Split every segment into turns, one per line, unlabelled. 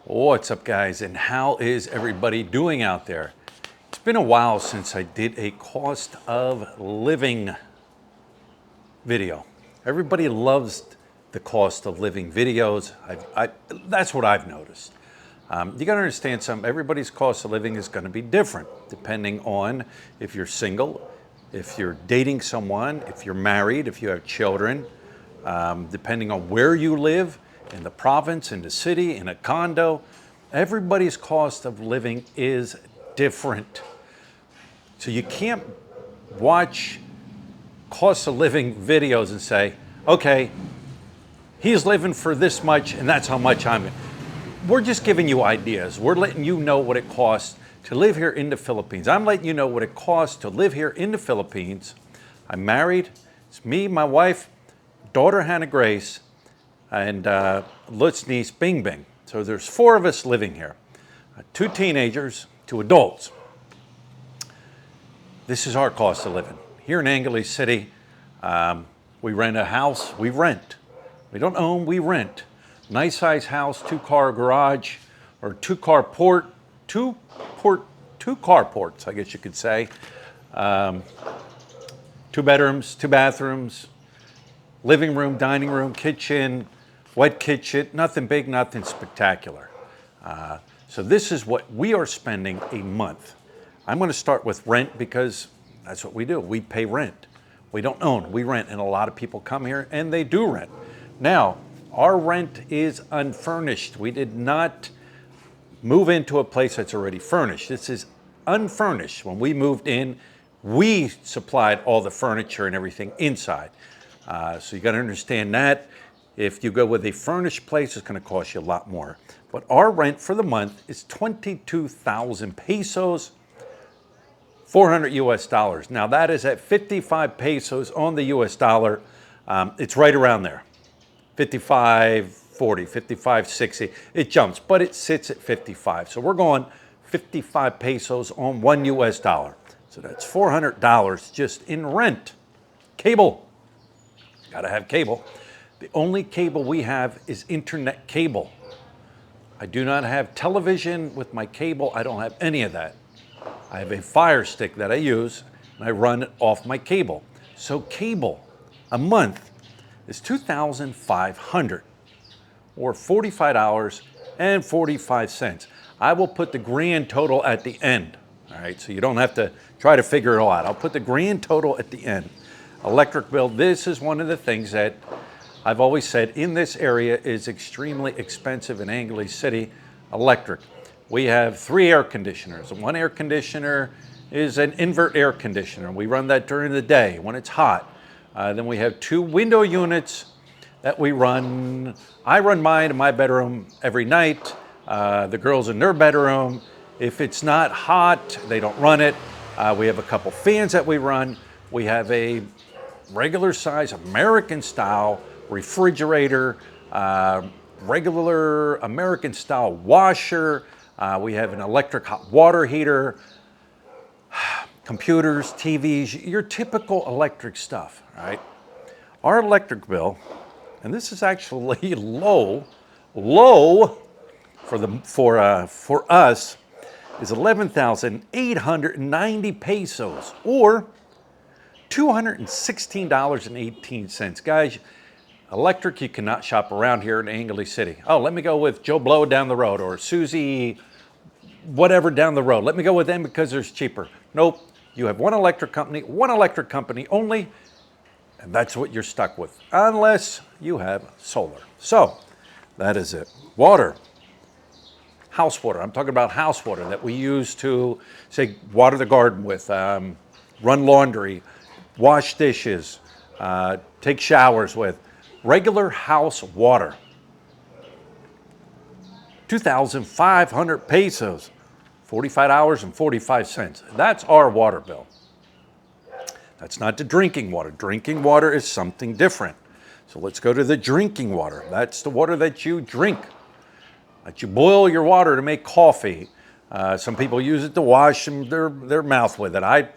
What's up, guys, and how is everybody doing out there? It's been a while since I did a cost of living video. Everybody loves the cost of living videos. That's what I've noticed. You got to understand something. Everybody's cost of living is going to be different depending on if you're single, if you're dating someone, if you're married, if you have children, depending on where you live, in the province, in the city, in a condo. Everybody's cost of living is different. So you can't watch cost of living videos and say, okay, he's living for this much and that's how much I'm. We're just giving you ideas. We're letting you know what it costs to live here in the Philippines. I'm letting you know what it costs to live here in the Philippines. I'm married. It's me, my wife, daughter Hannah Grace, and Lutz niece Bing Bing. So there's 4 of us living here, 2 teenagers, 2 adults. This is our cost of living. Here in Angeles City, we rent a house, we rent. We don't own, we rent. Nice size house, 2-car garage, or 2-car port, two carports, I guess you could say. 2 bedrooms, 2 bathrooms, living room, dining room, kitchen, wet kitchen, nothing big, nothing spectacular. So this is what we are spending a month. I'm going to start with rent because that's what we do. We pay rent. We don't own, we rent, and a lot of people come here and they do rent. Now, our rent is unfurnished. We did not move into a place that's already furnished. This is unfurnished. When we moved in, we supplied all the furniture and everything inside. So you got to understand that. If you go with a furnished place, it's going to cost you a lot more. But our rent for the month is 22,000 pesos, 400 US dollars. Now that is at 55 pesos on the US dollar. It's right around there. 55.40, 55.60. It jumps, but it sits at 55. So we're going 55 pesos on 1 US dollar. So that's $400 just in rent. Cable. Got to have cable. The only cable we have is internet cable. I do not have television with my cable. I don't have any of that. I have a Fire Stick that I use, and I run it off my cable. So cable a month is $2,500 or $45.45. I will put the grand total at the end. All right, so you don't have to try to figure it all out. I'll put the grand total at the end. Electric bill, this is one of the things that I've always said in this area is extremely expensive in Angeles City, electric. We have 3 air conditioners. One air conditioner is an invert air conditioner. We run that during the day when it's hot. Then we have 2 window units that we run. I run mine in my bedroom every night. The girls in their bedroom. If it's not hot, they don't run it. We have a couple fans that we run. We have a regular size American style refrigerator, regular American style washer. We have an electric hot water heater, computers, TVs, your typical electric stuff, right? Our electric bill, and this is actually low for us, is 11,890 pesos or $216.18. Guys, electric, you cannot shop around here in Angeles City. Oh, let me go with Joe Blow down the road or Susie whatever down the road. Let me go with them because they're cheaper. Nope. You have one electric company only, and that's what you're stuck with, unless you have solar. So that is it. Water. House water. I'm talking about house water that we use to, say, water the garden with, run laundry, wash dishes, take showers with. Regular house water. 2,500 pesos, $45.45. That's our water bill. That's not the drinking water. Drinking water is something different. So let's go to the drinking water. That's the water that you drink, that you boil your water to make coffee. Some people use it to wash their mouth with it. I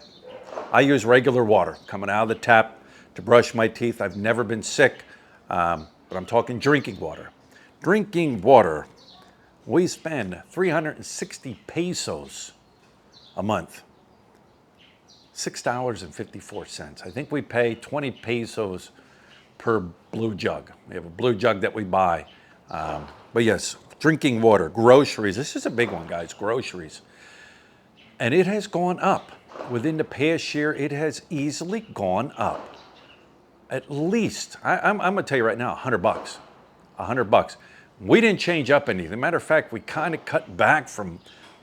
use regular water coming out of the tap to brush my teeth. I've never been sick. But I'm talking drinking water. Drinking water, We spend 360 pesos a month. $6.54. I think we pay 20 pesos per blue jug. We have a blue jug that we buy. But yes, drinking water, groceries. This is a big one, guys, groceries. And it has gone up. Within the past year, it has easily gone up. At least, I'm gonna tell you right now, $100. $100. We didn't change up anything. Matter of fact, we kind of cut back from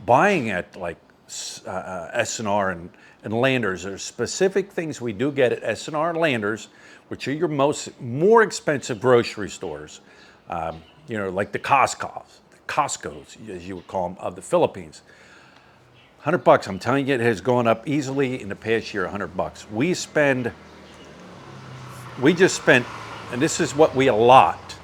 buying at like S&R and Landers. There's specific things we do get at S&R and Landers, which are your more expensive grocery stores. Like the Costco's, as you would call them, of the Philippines. $100. I'm telling you, it has gone up easily in the past year. $100. We just spent, and this is what we allot.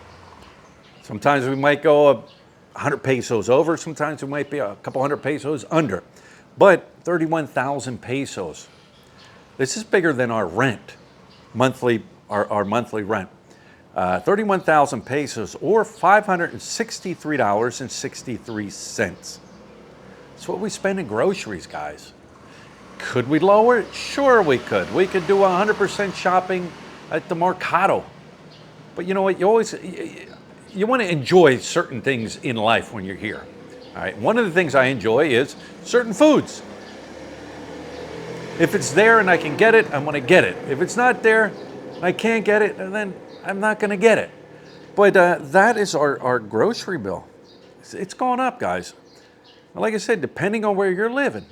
Sometimes we might go 100 pesos over. Sometimes we might be a couple hundred pesos under. But 31,000 pesos. This is bigger than our rent, our monthly rent. 31,000 pesos or $563.63. That's what we spend in groceries, guys. Could we lower it? Sure we could. We could do 100% shopping at the Mercado. But you know what? You want to enjoy certain things in life when you're here. All right. One of the things I enjoy is certain foods. If it's there and I can get it, I'm going to get it. If it's not there and I can't get it, then I'm not going to get it. But that is our grocery bill. It's going up, guys. Like I said, depending on where you're living.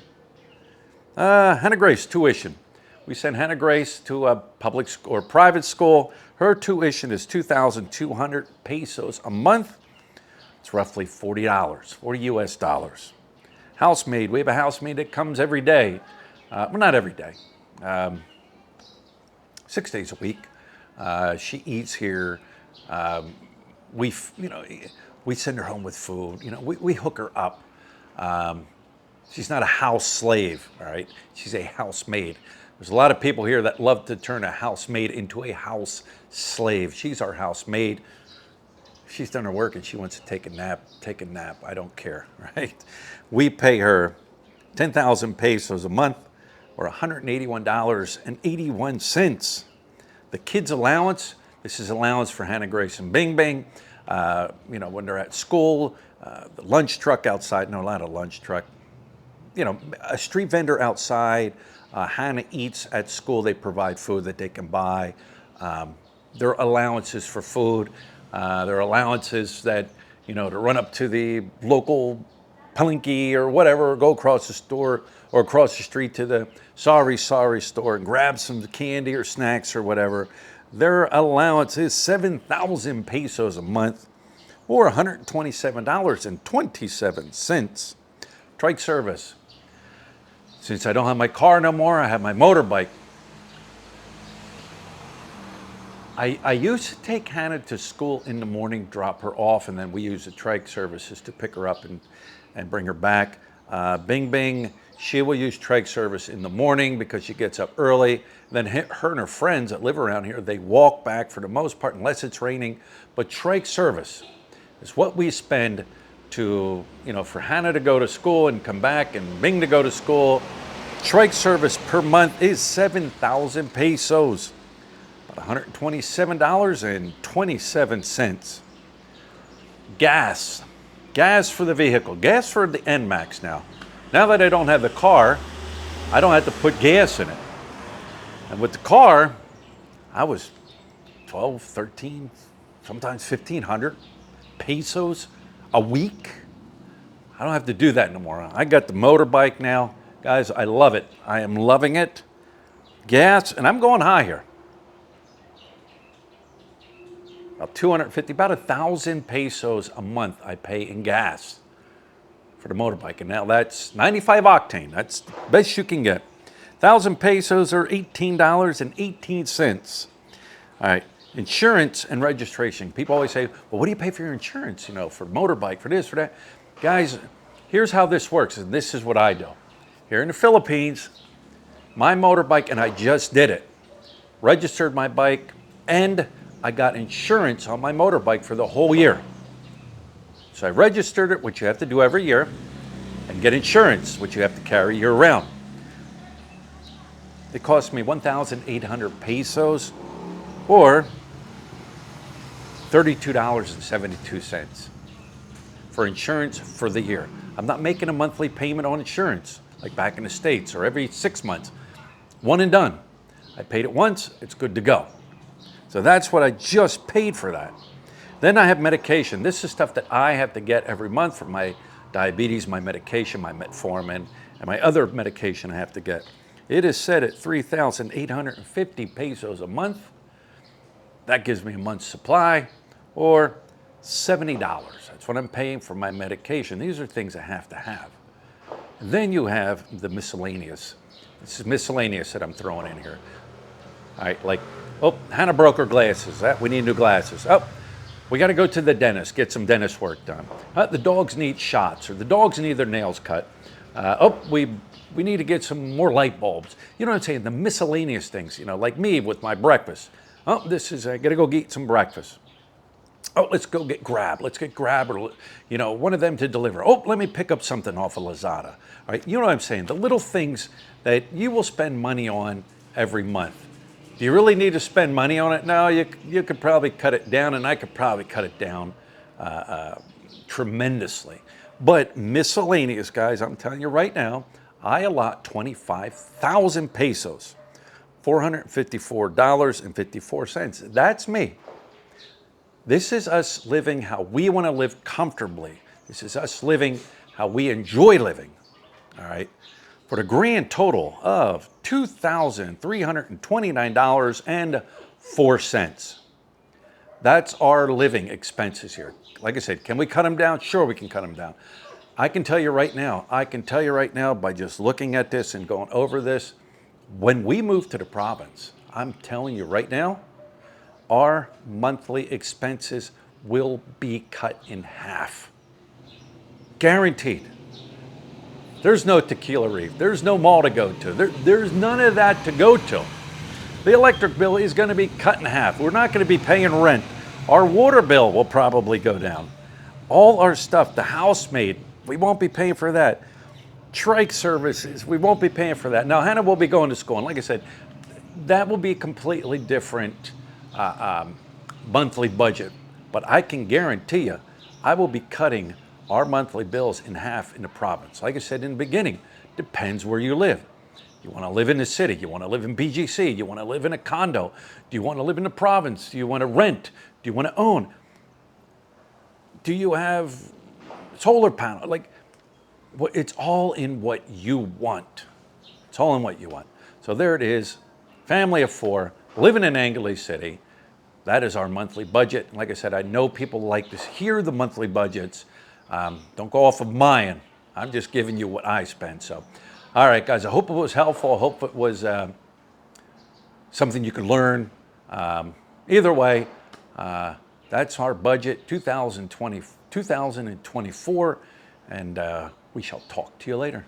Hannah Grace, tuition. We send Hannah Grace to a public or private school. Her tuition is 2,200 pesos a month. It's roughly $40, 40 US dollars. Housemaid, we have a housemaid that comes every day. Well, not every day. 6 days a week. She eats here. We send her home with food. We hook her up. She's not a house slave, all right? She's a housemaid. There's a lot of people here that love to turn a housemaid into a house slave. She's our housemaid. She's done her work and she wants to take a nap. I don't care, right? We pay her 10,000 pesos a month or $181.81. The kids' allowance, this is allowance for Hannah Grace and Bing Bing. When they're at school, the lunch truck outside, no, not a lunch truck. A street vendor outside. Hannah eats at school. They provide food that they can buy. Their allowances for food. Their allowances that, to run up to the local palinque or whatever, or go across the store or across the street to the sorry store and grab some candy or snacks or whatever. Their allowance is 7,000 pesos a month or $127.27. Trike service. Since I don't have my car no more, I have my motorbike. I used to take Hannah to school in the morning, drop her off, and then we use the trike services to pick her up and bring her back. Bing Bing, she will use trike service in the morning because she gets up early. Then her and her friends that live around here, they walk back for the most part, unless it's raining. But trike service is what we spend to, for Hannah to go to school and come back and Bing to go to school. Trike service per month is 7,000 pesos, about $127.27. Gas for the vehicle, gas for the NMAX now. Now that I don't have the car, I don't have to put gas in it. And with the car, I was 12, 13, sometimes 1,500 pesos a week. I don't have to do that anymore. I got the motorbike now. Guys, I love it. I am loving it. Gas, and I'm going high here. About 250, about 1,000 pesos a month I pay in gas for the motorbike. And now that's 95 octane. That's the best you can get. 1,000 pesos or $18.18. All right. Insurance and registration. People always say, well, what do you pay for your insurance? For motorbike, for this, for that. Guys, here's how this works, and this is what I do. Here in the Philippines, my motorbike, and I just did it, registered my bike, and I got insurance on my motorbike for the whole year. So I registered it, which you have to do every year, and get insurance, which you have to carry year round. It cost me 1,800 pesos, or $32.72 for insurance for the year. I'm not making a monthly payment on insurance like back in the States or every 6 months. One and done. I paid it once, it's good to go. So that's what I just paid for that. Then I have medication. This is stuff that I have to get every month for my diabetes, my medication, my metformin, and my other medication I have to get. It is set at 3,850 pesos a month. That gives me a month's supply, or $70. That's what I'm paying for my medication. These are things I have to have. And then you have the miscellaneous. This is miscellaneous that I'm throwing in here. All right, like, oh, Hannah broke her glasses. We need new glasses. Oh, we got to go to the dentist, get some dentist work done. The dogs need shots, or the dogs need their nails cut. We need to get some more light bulbs. You know what I'm saying? The miscellaneous things, you know, like me with my breakfast. Oh, I got to go get some breakfast. Oh, let's go get Grab. Let's get Grab, or, you know, one of them to deliver. Oh, let me pick up something off of Lazada. All right, you know what I'm saying? The little things that you will spend money on every month. Do you really need to spend money on it? No, you could probably cut it down, and I could probably cut it down tremendously. But miscellaneous, guys, I'm telling you right now, I allot 25,000 pesos, $454.54. That's me. This is us living how we want to live comfortably. This is us living how we enjoy living, all right? For the grand total of $2,329.04. That's our living expenses here. Like I said, can we cut them down? Sure, we can cut them down. I can tell you right now by just looking at this and going over this, when we move to the province, I'm telling you right now, our monthly expenses will be cut in half. Guaranteed. There's no Tequila Reef. There's no mall to go to. There's none of that to go to. The electric bill is going to be cut in half. We're not going to be paying rent. Our water bill will probably go down. All our stuff, the housemaid, we won't be paying for that. Trike services, we won't be paying for that. Now, Hannah will be going to school, and like I said, that will be a completely different monthly budget. But I can guarantee you, I will be cutting our monthly bills in half in the province. Like I said in the beginning, depends where you live. You want to live in the city, you want to live in BGC, you want to live in a condo, do you want to live in the province, do you want to rent, do you want to own? Do you have solar panel? Like, it's all in what you want. It's all in what you want. So there it is, family of 4, living in Angeles City. That is our monthly budget. Like I said, I know people like to hear the monthly budgets. Don't go off of mine. I'm just giving you what I spend. So, all right, guys, I hope it was helpful. I hope it was something you could learn. Either way, that's our budget, 2024, and we shall talk to you later.